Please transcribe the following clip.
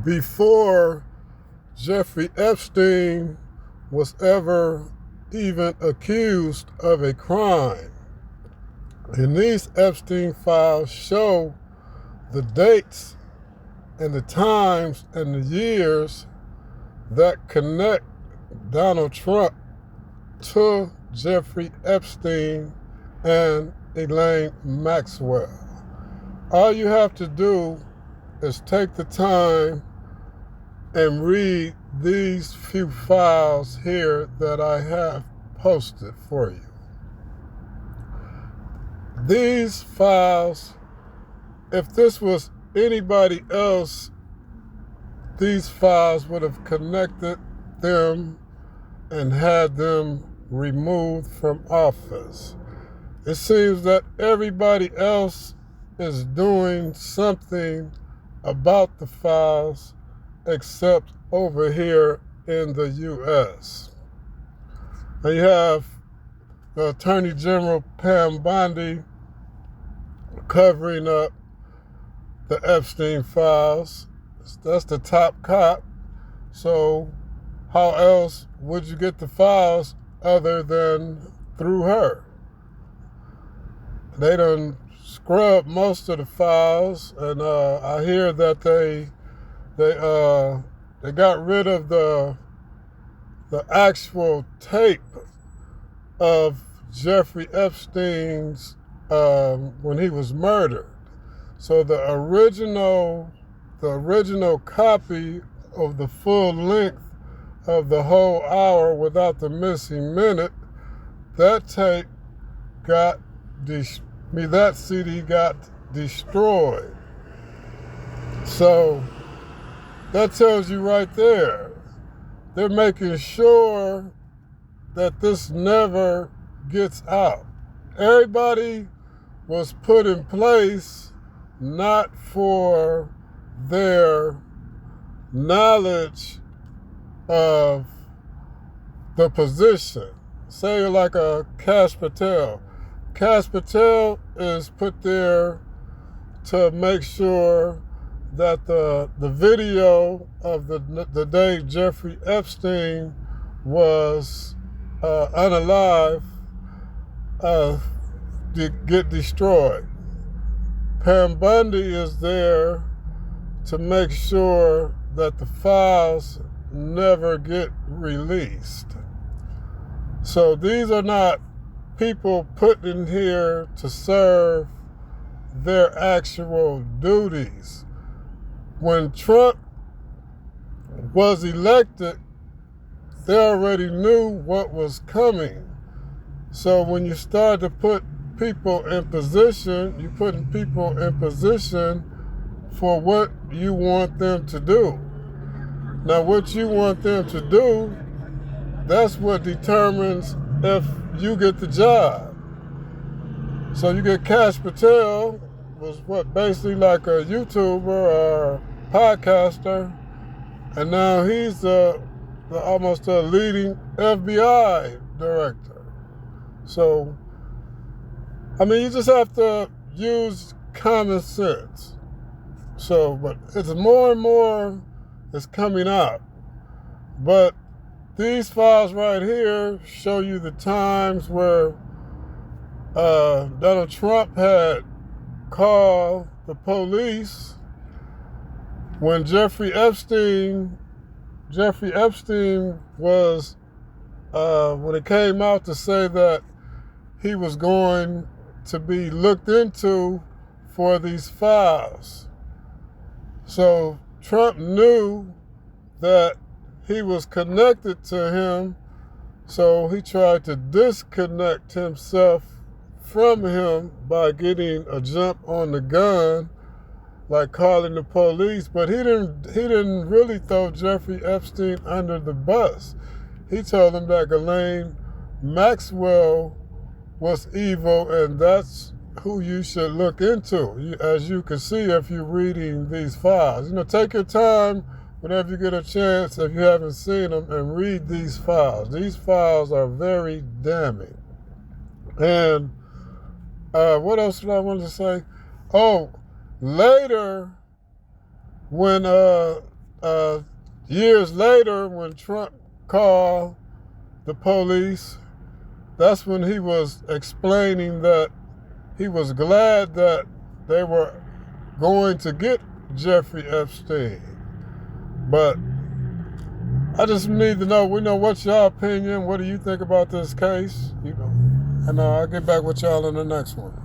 before Jeffrey Epstein was ever even accused of a crime. And these Epstein files show the dates and the times and the years that connect Donald Trump to Jeffrey Epstein and Elaine Maxwell. All you have to do is take the time and read these few files here that I have posted for you. These files, if this was anybody else, these files would have connected them and had them removed from office. It seems that everybody else is doing something about the files except over here in the U.S. Now you have the Attorney General Pam Bondi covering up the Epstein files. That's the top cop. So how else would you get the files other than through her? They done scrubbed most of the files, and I hear that they got rid of the actual tape of Jeffrey Epstein's when he was murdered. So the original copy of the full length of the whole hour without the missing minute, that tape that CD got destroyed. So that tells you right there, they're making sure that this never gets out. Everybody was put in place not for their knowledge of the position. Say like a Kash Patel. Kash Patel is put there to make sure that the video of the day Jeffrey Epstein was unalive get destroyed. Pam Bondi is there to make sure that the files never get released. So these are not people put in here to serve their actual duties. When Trump was elected, they already knew what was coming. So when you start to put people in position, you're putting people in position for what you want them to do. Now, what you want them to do, that's what determines if you get the job. So you get Kash Patel, was basically like a YouTuber or podcaster, and now he's almost a leading FBI director. So, I mean, you just have to use common sense. So, but it's more and more is coming out. But these files right here show you the times where Donald Trump had called the police when Jeffrey Epstein was, when it came out to say that he was going to be looked into for these files. So Trump knew that he was connected to him, so he tried to disconnect himself from him by getting a jump on the gun, like calling the police. But he didn't really throw Jeffrey Epstein under the bus. He told him that Elaine Maxwell was evil, and that's who you should look into, as you can see if you're reading these files. Take your time whenever you get a chance, if you haven't seen them, and read these files. These files are very damning. And what else did I want to say? Oh, later, when years later, when Trump called the police, that's when he was explaining that he was glad that they were going to get Jeffrey Epstein. But I just need to know, what's your opinion? What do you think about this case? And I'll get back with y'all in the next one.